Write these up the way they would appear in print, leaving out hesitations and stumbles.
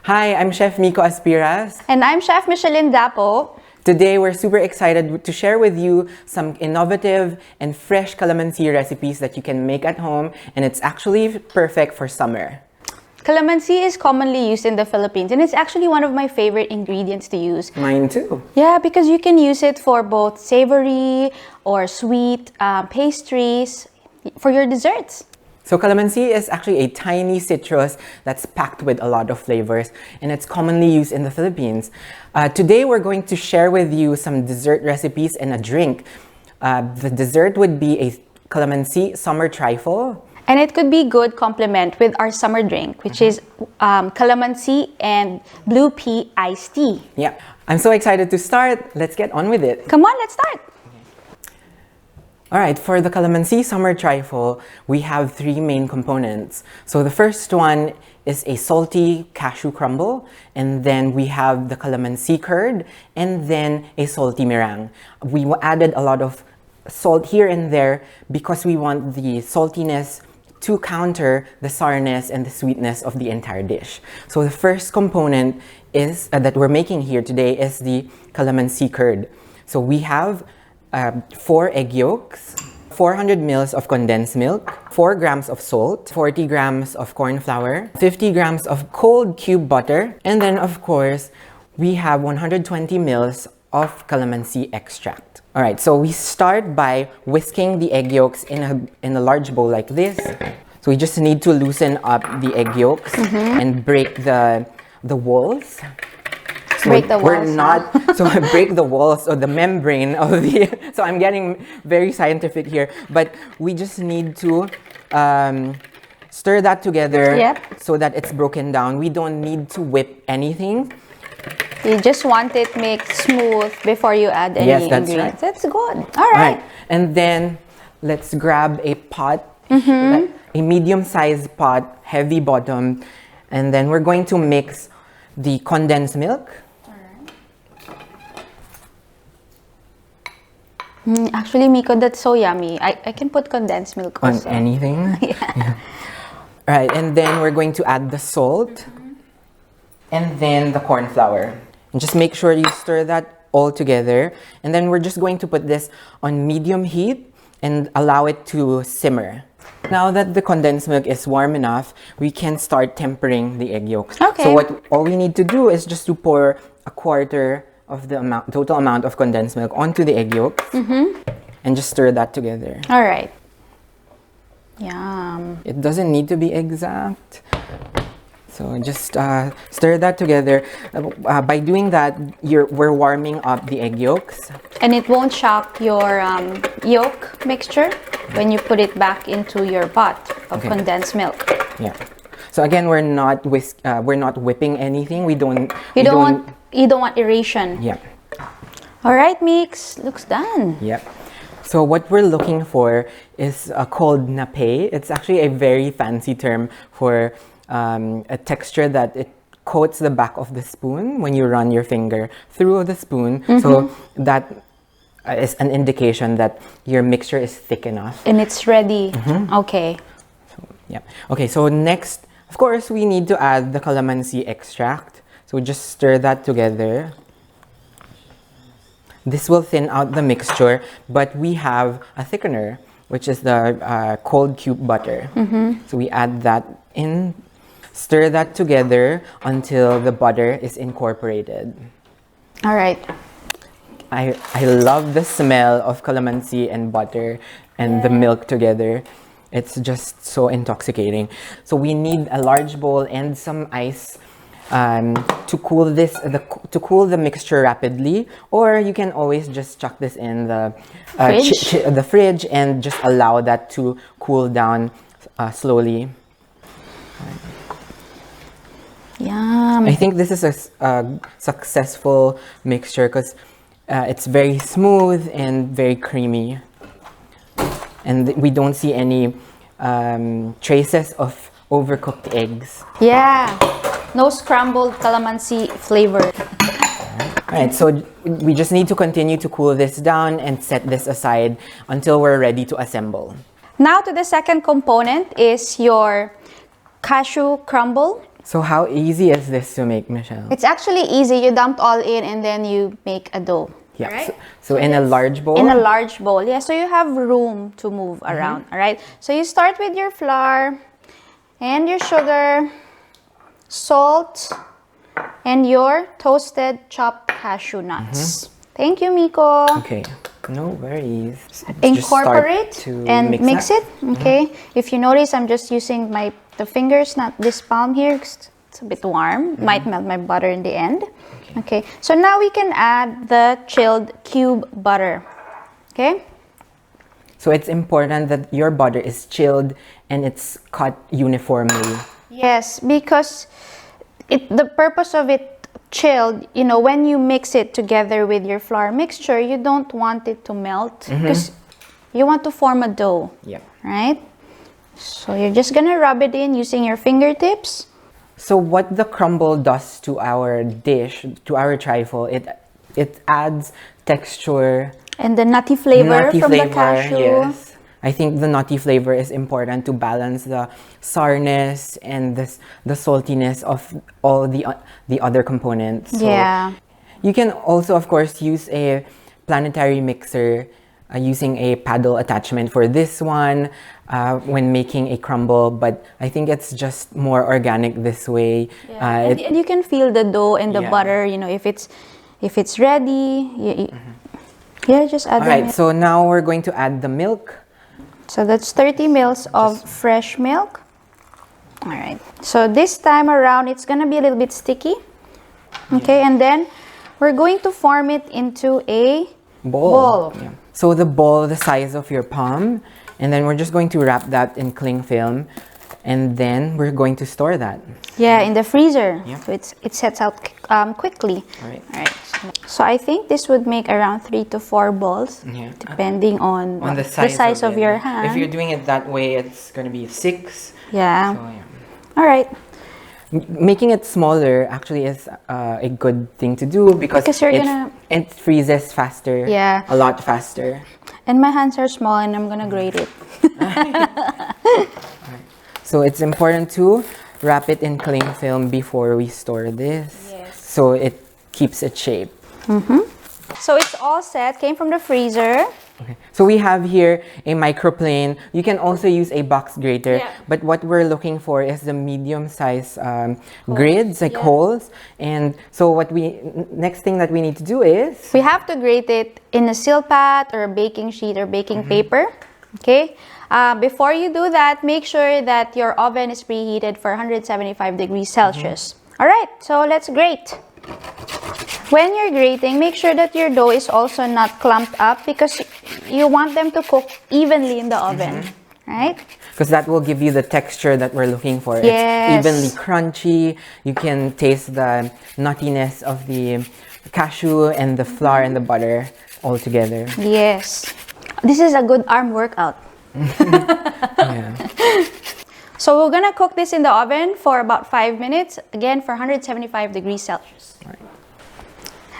Hi, I'm Chef Miko Aspiras. And I'm Chef Michelin Dapo. Today, we're super excited to share with you some innovative and fresh calamansi recipes that you can make at home, and it's actually perfect for summer. Calamansi is commonly used in the Philippines, and it's actually one of my favorite ingredients to use. Mine too. Yeah, because you can use it for both savory or sweet pastries, for your desserts. So calamansi is actually a tiny citrus that's packed with a lot of flavors, and it's commonly used in the Philippines. Today we're going to share with you some dessert recipes and a drink. The dessert would be a calamansi summer trifle. And it could be good complement with our summer drink, which is calamansi and blue pea iced tea. Yeah, I'm so excited to start. Let's get on with it. Come on, let's start. All right, for the calamansi summer trifle, we have three main components. So the first one is a salty cashew crumble, and then we have the calamansi curd, and then a salty meringue. We added a lot of salt here and there because we want the saltiness to counter the sourness and the sweetness of the entire dish. So the first component is that we're making here today is the calamansi curd. So we have 4 egg yolks, 400 ml of condensed milk, 4 grams of salt, 40 grams of corn flour, 50 grams of cold cube butter, and then of course, we have 120 ml of calamansi extract. All right, so we start by whisking the egg yolks in a large bowl like this. So we just need to loosen up the egg yolks and break the walls. So break the walls. We're not, so break the walls or the membrane of the, so I'm getting very scientific here, but we just need to stir that together so that it's broken down. We don't need to whip anything. You just want it mixed smooth before you add any ingredients. Right. That's good. All right. And then let's grab a pot, like a medium-sized pot, heavy bottom, and then we're going to mix the condensed milk. Actually, Miko, that's so yummy. I can put condensed milk also. On anything? Yeah. Right, and then we're going to add the salt and then the corn flour. And just make sure you stir that all together. And then we're just going to put this on medium heat and allow it to simmer. Now that the condensed milk is warm enough, we can start tempering the egg yolks. Okay. So all we need to do is just to pour a quarter of the total amount of condensed milk onto the egg yolks and just stir that together. All right. Yum. It doesn't need to be exact. So just stir that together. By doing that, we're warming up the egg yolks. And it won't shock your yolk mixture when you put it back into your pot of condensed milk. Yeah. So again, we're not whipping anything. You don't want aeration. Yeah. All right, mix. Looks done. Yep. So what we're looking for is called nape. It's actually a very fancy term for a texture that it coats the back of the spoon when you run your finger through the spoon. So that is an indication that your mixture is thick enough. And it's ready. Okay. So, yeah. Okay, so next, of course, we need to add the calamansi extract. So just stir that together. This will thin out the mixture, but we have a thickener, which is the cold cube butter. So we add that in, stir that together until the butter is incorporated. All right. I love the smell of calamansi and butter and the milk together. It's just so intoxicating. So we need a large bowl and some ice to cool the mixture rapidly, or you can always just chuck this in the fridge and just allow that to cool down slowly. Yum. I think this is a successful mixture because it's very smooth and very creamy, and we don't see any traces of overcooked eggs. Yeah. No scrambled calamansi flavor. Alright, so we just need to continue to cool this down and set this aside until we're ready to assemble. Now to the second component is your cashew crumble. So how easy is this to make, Michelle? It's actually easy. You dump all in and then you make a dough. Yeah. Right? So in a large bowl? In a large bowl, yeah. So you have room to move around, all right? So you start with your flour and your sugar, salt, and your toasted chopped cashew nuts. Thank you, Miko. Okay, no worries. Incorporate and mix it. Okay. If you notice, I'm just using the fingers, not this palm here. It's a bit warm. Might melt my butter in the end. Okay. So now we can add the chilled cube butter. Okay. So it's important that your butter is chilled and it's cut uniformly. Yes, because the purpose of it chilled, you know, when you mix it together with your flour mixture, you don't want it to melt because you want to form a dough. Yeah. Right? So you're just gonna rub it in using your fingertips. So what the crumble does to our dish, to our trifle, it adds texture. And the nutty flavor from the cashew. Yes. I think the nutty flavor is important to balance the sourness and the saltiness of all the other components. So Yeah. you can also, of course, use a planetary mixer using a paddle attachment for this one when making a crumble, but I think it's just more organic this way. Yeah. And you can feel the dough and the butter, you know, if it's ready, yeah, just add Alright, so now we're going to add the milk. So that's 30 mils of fresh milk. All right. So this time around, it's going to be a little bit sticky. Okay. And then we're going to form it into a bowl. Yeah. So the bowl, the size of your palm. And then we're just going to wrap that in cling film. And then we're going to store that. Yeah, in the freezer. Yeah. So it sets out quickly. All right. All right. So I think this would make around 3 to 4 balls, depending on the size of your hand. If you're doing it that way, it's going to be 6. Yeah. So, yeah. All right. Making it smaller actually is a good thing to do because it freezes faster. Yeah. A lot faster. And my hands are small and I'm going to grate it. Right. So it's important to wrap it in cling film before we store this. Yes. So it keeps its shape. So it's all set, came from the freezer. Okay. So we have here a microplane. You can also use a box grater, but what we're looking for is the medium size grids, like holes. And so next thing that we need to do is we have to grate it in a silpat or a baking sheet or baking paper. Okay. Before you do that, make sure that your oven is preheated for 175 degrees Celsius. All right. So let's grate. When you're grating, make sure that your dough is also not clumped up because you want them to cook evenly in the oven, right? Because that will give you the texture that we're looking for. Yes. It's evenly crunchy. You can taste the nuttiness of the cashew and the flour and the butter all together. Yes. This is a good arm workout. Yeah. So we're gonna cook this in the oven for about 5 minutes, again for 175 degrees Celsius. Right.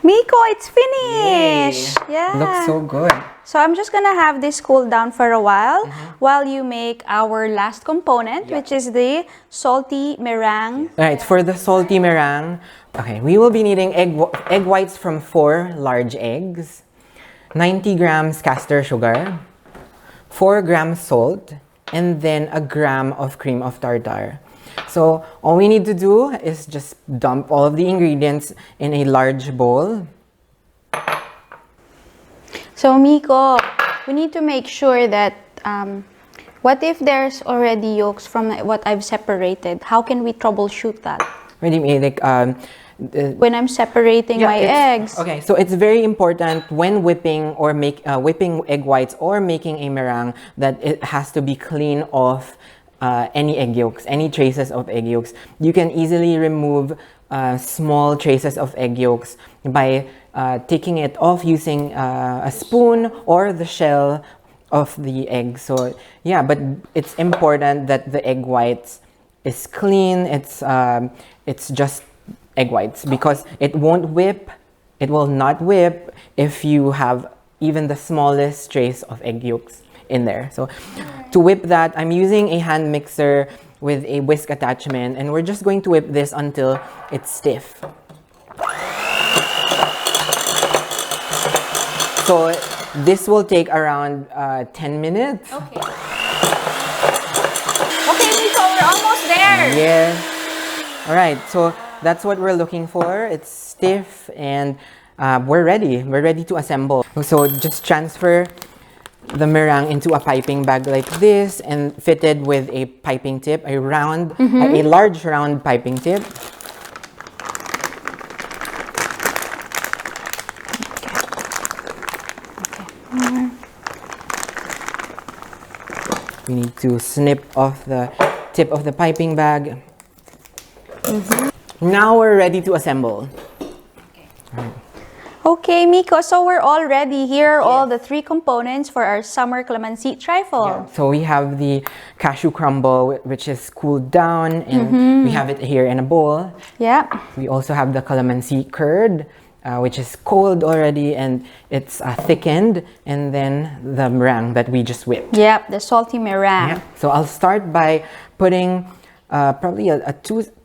Miko, it's finished! Yay. Yeah. Looks so good. So I'm just gonna have this cool down for a while you make our last component, which is the salty meringue. Alright, for the salty meringue, okay, we will be needing egg whites from 4 large eggs, 90 grams castor sugar, 4 grams salt, and then a gram of cream of tartar. So all we need to do is just dump all of the ingredients in a large bowl. So Miko, we need to make sure that what if there's already yolks from what I've separated? How can we troubleshoot that? Ready, like when I'm separating my eggs. Okay, so it's very important when whipping or whipping egg whites or making a meringue that it has to be clean off any egg yolks, any traces of egg yolks. You can easily remove small traces of egg yolks by taking it off using a spoon or the shell of the egg. So yeah, but it's important that the egg whites is clean. It's just egg whites because it won't whip It will not whip if you have even the smallest trace of egg yolks in there. So to whip that, I'm using a hand mixer with a whisk attachment, and we're just going to whip this until it's stiff. So this will take around 10 minutes. Okay. Okay, Miko, we're almost there. Yes. All right, so that's what we're looking for. It's stiff, and we're ready. We're ready to assemble. So just transfer the meringue into a piping bag like this and fitted with a piping tip, a round, a large round piping tip. We need to snip off the tip of the piping bag. Now we're ready to assemble. Okay, Miko, so we're all ready. Here are all the 3 components for our summer calamansi trifle. Yeah. So we have the cashew crumble, which is cooled down, and we have it here in a bowl. Yeah. We also have the calamansi curd, which is cold already, and it's thickened, and then the meringue that we just whipped. Yep, the salty meringue. Yeah. So I'll start by putting probably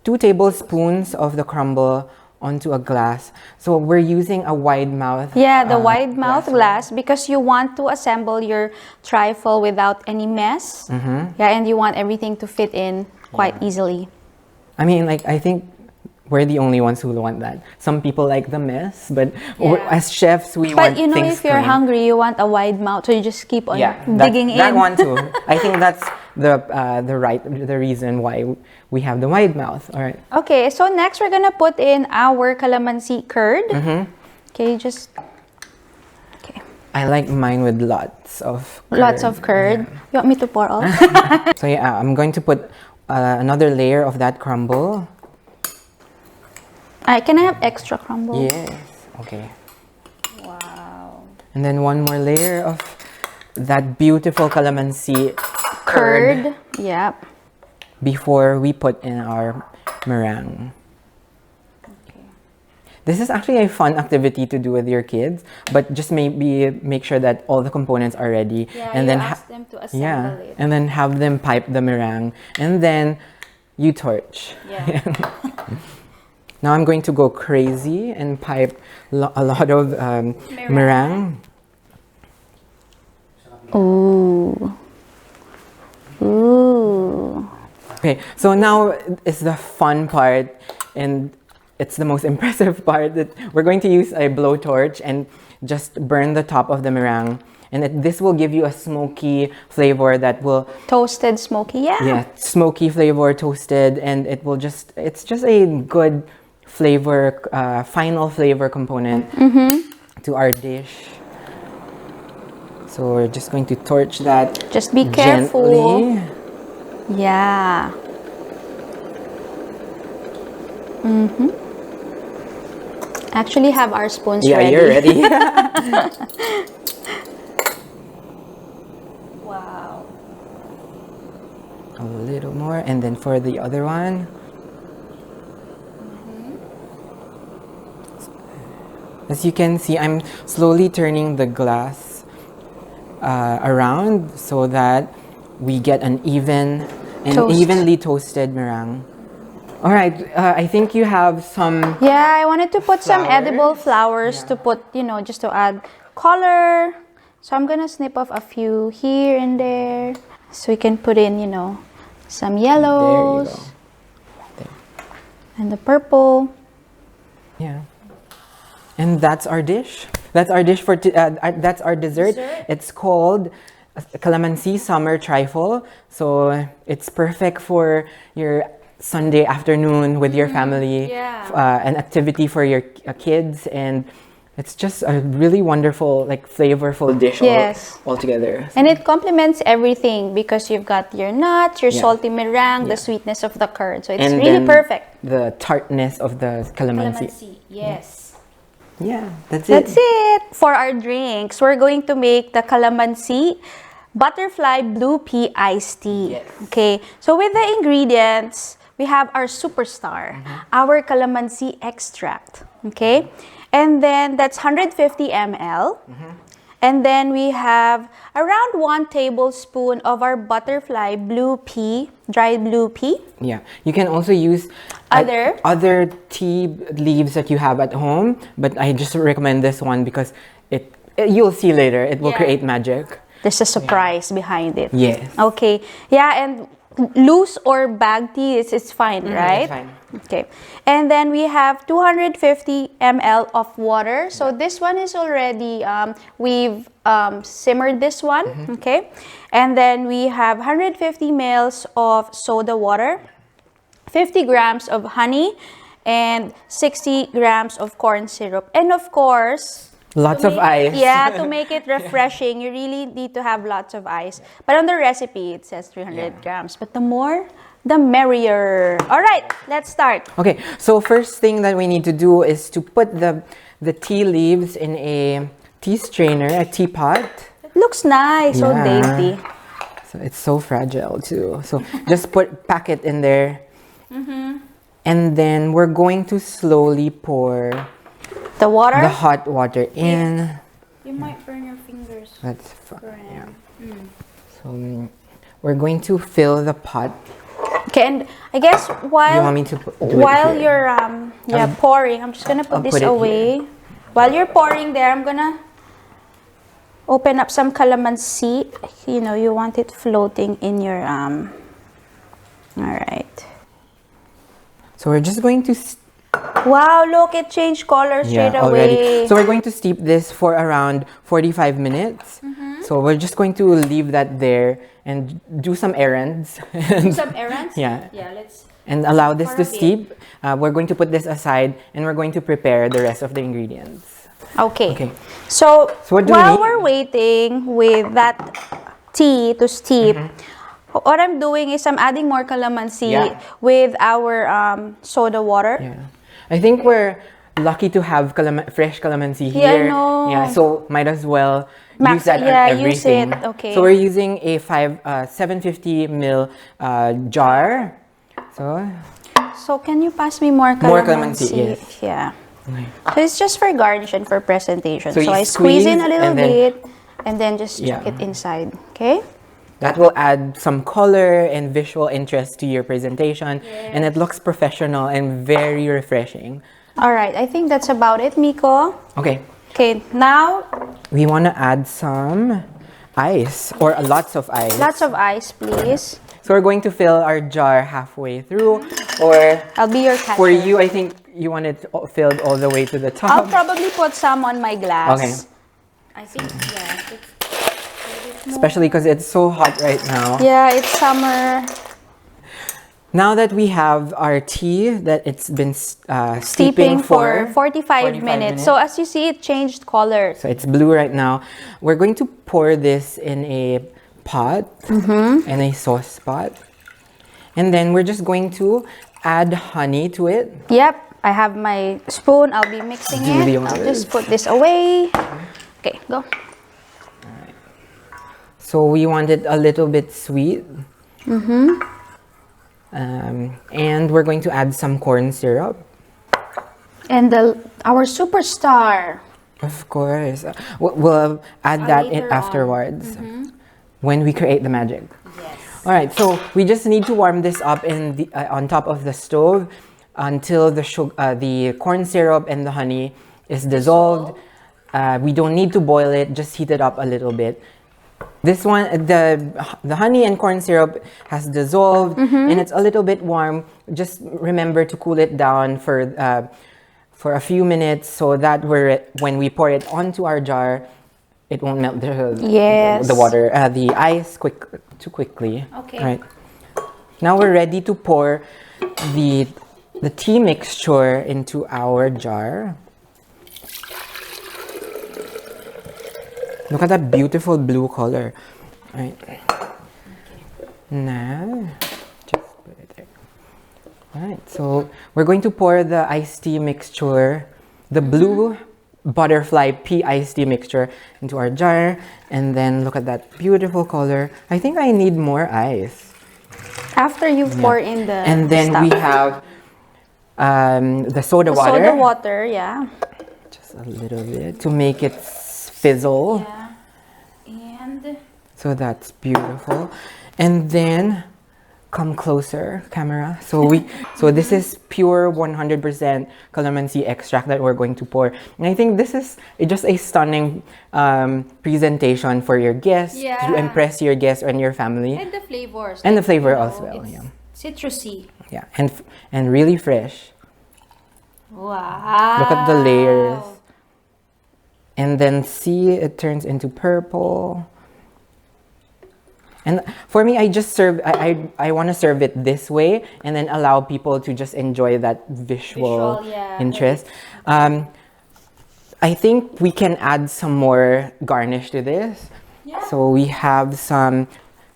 two tablespoons of the crumble onto a glass. So we're using a wide mouth. Yeah, the wide mouth glass because you want to assemble your trifle without any mess. Yeah, and you want everything to fit in quite easily. I mean, like, I think we're the only ones who want that. Some people like the mess, but as chefs, we want things But you know, if you're clean. hungry, you want a wide mouth, so you just keep on digging in. That one too. I think that's the reason why we have the wide mouth. All right. Okay, so next we're gonna put in our calamansi curd. Okay, just I like mine with lots of curd. Lots of curd. You want me to pour all? So yeah, I'm going to put another layer of that crumble. Can I have extra crumble? Yes. Okay. Wow. And then one more layer of that beautiful calamansi curd. Yep. Before we put in our meringue. Okay. This is actually a fun activity to do with your kids, but just maybe make sure that all the components are ready, and then ask them to assemble it. and then have them pipe the meringue, and then you torch. Yeah. Now I'm going to go crazy and pipe a lot of meringue. Ooh. Ooh. Okay, so now is the fun part, and it's the most impressive part, that we're going to use a blowtorch and just burn the top of the meringue. And this will give you a smoky flavor that will... Toasted smoky, Yeah, smoky flavor, toasted, and it's just a good flavor, final flavor component to our dish. So we're just going to torch that. Just be careful. Gently. Yeah. Actually have our spoons ready. Yeah, you're ready. Wow. A little more, and then for the other one. As you can see, I'm slowly turning the glass around so that we get an evenly toasted meringue. All right, I think you have some... Yeah, I wanted to put some flowers. edible flowers to put, just to add color. So I'm gonna snip off a few here and there. So we can put in, some yellows. There you go. There. And the purple. Yeah. And that's our dish. That's our dish for that's our dessert. It's called Calamansi Summer Trifle. So it's perfect for your Sunday afternoon with your family. Yeah. An activity for your kids, and it's just a really wonderful, flavorful dish all together. And it complements everything because you've got your nuts, your salty meringue, the sweetness of the curd. So it's really perfect. The tartness of the calamansi. Yes. Yeah, that's it. That's it. For our drinks, we're going to make the Calamansi Butterfly Blue Pea Iced Tea. Yes. Okay, so with the ingredients, we have our superstar, our Calamansi extract. Okay, And then that's 150 ml. And then we have around 1 tablespoon of our butterfly blue pea, dried blue pea. Yeah, you can also use other tea leaves that you have at home, but I just recommend this one because you'll see later, it will create magic. There's a surprise behind it. Yes. Okay. Yeah, and loose or bag tea it's fine, right? It's fine. Okay. And then we have 250 ml of water. So this one is already we've simmered this one, okay? And then we have 150 ml of soda water, 50 grams of honey, and 60 grams of corn syrup. And of course, lots of ice. Yeah, to make it refreshing, you really need to have lots of ice. But on the recipe, it says 300 grams. But the more, the merrier. All right, let's start. Okay, so first thing that we need to do is to put the tea leaves in a tea strainer, a teapot. It looks nice, so dainty. So it's so fragile too. So just pack it in there. And then we're going to slowly pour the water? The hot water in. You might burn your fingers. That's fine. Yeah. So we're going to fill the pot. Okay, and I guess while you want me to you're pouring, I'm just gonna put this away. Here. While you're pouring there, I'm gonna open up some calamansi. You know, you want it floating in your All right. So we're just going to. Wow, look, it changed color straight away. Already. So we're going to steep this for around 45 minutes. So we're just going to leave that there and do some errands. Some errands? Yeah. Yeah, let's... And allow this to steep. We're going to put this aside and we're going to prepare the rest of the ingredients. Okay. So while we're waiting with that tea to steep, what I'm doing is I'm adding more calamansi with our soda water. Yeah. I think we're lucky to have fresh calamansi here. Yeah, so might as well use that on everything. Use it. Okay. So we're using a 750 ml jar. So can you pass me more calamansi? More calamansi, yes. Yeah. Okay. So it's just for garnish and for presentation. So I squeeze in a little bit and then just chuck it inside. Okay? That will add some color and visual interest to your presentation. And it looks professional and very refreshing. All right, I think that's about it, Miko. Okay. Okay, now we want to add some ice or lots of ice. Lots of ice, please. So we're going to fill our jar halfway through, or I'll be your catcher. For you, I think you want it filled all the way to the top. I'll probably put some on my glass. Okay. I think, especially because it's so hot right now. Yeah, it's summer. Now that we have our tea, that it's been steeping for 45 minutes. So as you see, it changed color. So it's blue right now. We're going to pour this in a pot, in a sauce pot. And then we're just going to add honey to it. Yep, I have my spoon. I'll be mixing it. I'll just put this away. Okay, go. So we want it a little bit sweet. And we're going to add some corn syrup. And our superstar. Of course. We'll add that in afterwards when we create the magic. Yes. All right, so we just need to warm this up in on top of the stove until the corn syrup and the honey is dissolved. We don't need to boil it, just heat it up a little bit. This one, the honey and corn syrup has dissolved and it's a little bit warm. Just remember to cool it down for a few minutes so that when we pour it onto our jar, it won't melt the water, the ice too quickly. Okay. All right. Now we're ready to pour the tea mixture into our jar. Look at that beautiful blue color. All right. Now, just put it there. All right, so we're going to pour the iced tea mixture, the blue butterfly pea iced tea mixture into our jar. And then look at that beautiful color. I think I need more ice. After you pour in the And then we have the soda water. Soda water, yeah. Just just a little bit to make it fizzle. Yeah. And so that's beautiful. And then come closer, camera. So this is pure 100% calamansi extract that we're going to pour. And I think this is just a stunning presentation for your guests, to impress your guests and your family. And the flavors. And the flavor as well, yeah. Citrusy. Yeah, and really fresh. Wow. Look at the layers. And then see, it turns into purple. And for me, I just serve, I want to serve it this way and then allow people to just enjoy that visual interest. I think we can add some more garnish to this. Yeah. So we have some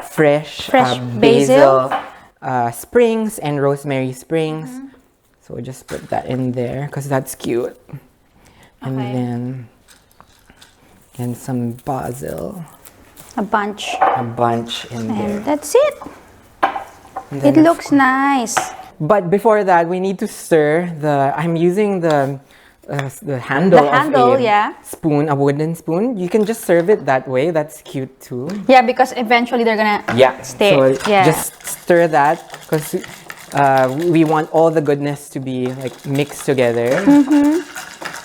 fresh basil springs and rosemary springs. So just put that in there because that's cute. And then some basil. A bunch in there. And that's it. It looks nice. But before that, we need to stir the. I'm using the handle of a spoon, a wooden spoon. You can just serve it that way. That's cute too. Yeah, because eventually they're gonna stay. So just stir that because we want all the goodness to be like mixed together.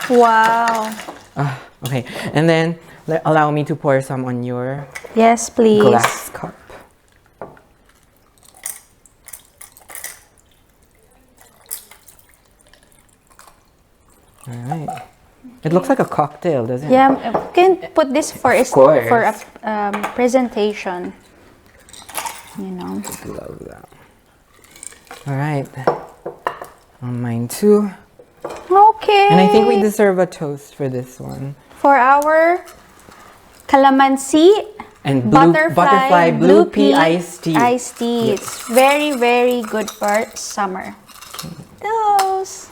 Wow. Okay, and then allow me to pour some on your please. Glass cup. All right. It looks like a cocktail, doesn't it? Yeah, we can put this for a presentation. You know. Love that. All right. On mine too. Okay. And I think we deserve a toast for this one. For our calamansi and butterfly blue pea iced tea. Yes. It's very, very good for summer. Those.